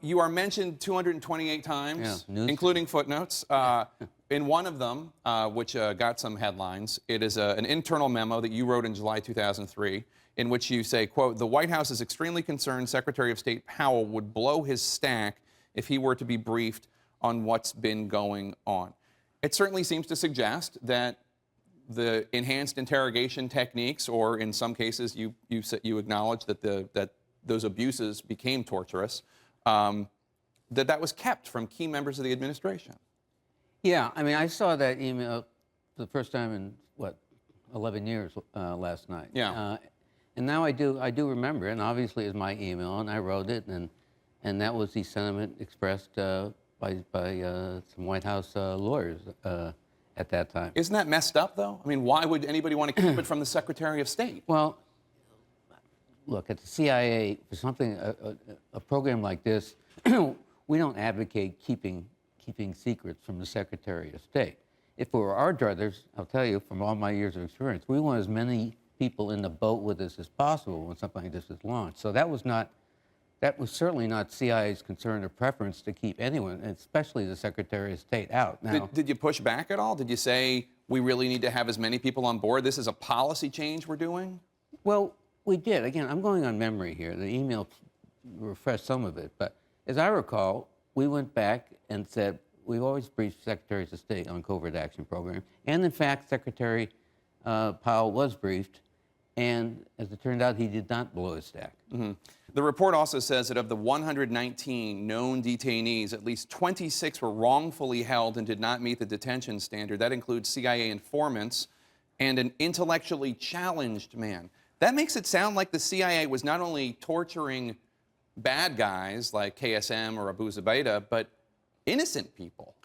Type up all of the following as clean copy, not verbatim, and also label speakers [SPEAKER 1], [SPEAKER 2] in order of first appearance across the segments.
[SPEAKER 1] You are mentioned 228 times,
[SPEAKER 2] Yeah, news.
[SPEAKER 1] including footnotes. In one of them, which got some headlines, it is an internal memo that you wrote in July 2003, in which you say, quote, "The White House is extremely concerned Secretary of State Powell would blow his stack if he were to be briefed on what's been going on." It certainly seems to suggest that the enhanced interrogation techniques, or in some cases you acknowledge that that those abuses became torturous, that was kept from key members of the administration.
[SPEAKER 2] Yeah, I mean, I saw that email for the first time in, 11 years last night.
[SPEAKER 1] Yeah.
[SPEAKER 2] And now I do remember it, and obviously it's my email, and I wrote it, and that was the sentiment expressed by some White House lawyers at that time.
[SPEAKER 1] Isn't that messed up, though? I mean, why would anybody want to keep it from the Secretary of State?
[SPEAKER 2] Well, look, at the CIA, for something, a program like this, we don't advocate keeping secrets from the Secretary of State. If it were our druthers, I'll tell you from all my years of experience, we want as many people in the boat with us as possible when something like this is launched. So that was certainly not CIA's concern or preference to keep anyone, especially the Secretary of State, out. Now,
[SPEAKER 1] Did you push back at all? Did you say, we really need to have as many people on board? This is a policy change we're doing?
[SPEAKER 2] well, we did. Again, I'm going on memory here. The email refreshed some of it. But as I recall, we went back and said, we've always briefed Secretaries of State on covert action program. And in fact, Secretary Powell was briefed. And as it turned out, he did not blow his stack.
[SPEAKER 1] Mm-hmm. The report also says that of the 119 known detainees, at least 26 were wrongfully held and did not meet the detention standard. That includes CIA informants and an intellectually challenged man. That makes it sound like the CIA was not only torturing bad guys like KSM or Abu Zubaydah, but innocent people.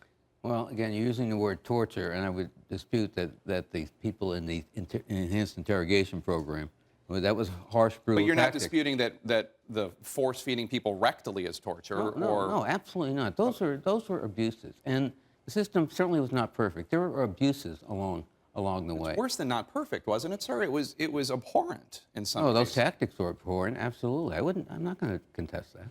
[SPEAKER 2] Well, again, you're using the word torture, and I would dispute that the people in the enhanced interrogation program, that was harsh, brutal
[SPEAKER 1] But you're not
[SPEAKER 2] tactics.
[SPEAKER 1] disputing that the force-feeding people rectally is torture?
[SPEAKER 2] No, absolutely not. Those were abuses, and the system certainly was not perfect. There were abuses along the way.
[SPEAKER 1] Worse than not perfect, wasn't it, sir? It was abhorrent in some
[SPEAKER 2] Oh, those
[SPEAKER 1] cases.
[SPEAKER 2] tactics were abhorrent. Absolutely, I'm not going to contest that.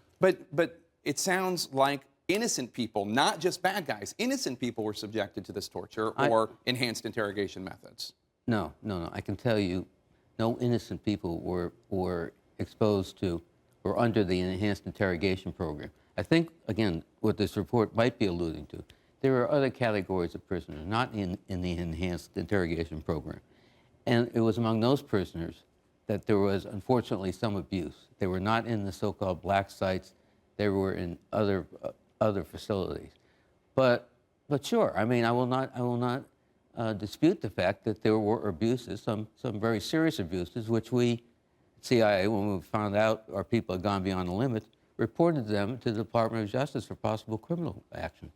[SPEAKER 1] But it sounds like innocent people, not just bad guys, innocent people were subjected to this torture or enhanced interrogation methods.
[SPEAKER 2] No. I can tell you, no innocent people were exposed to or under the enhanced interrogation program. I think, again, what this report might be alluding to, there are other categories of prisoners not in the enhanced interrogation program. And it was among those prisoners that there was, unfortunately, some abuse. They were not in the so-called black sites. They were in other facilities. But sure, I mean, I will not dispute the fact that there were abuses, some very serious abuses, which we, CIA, when we found out our people had gone beyond the limit, reported them to the Department of Justice for possible criminal action.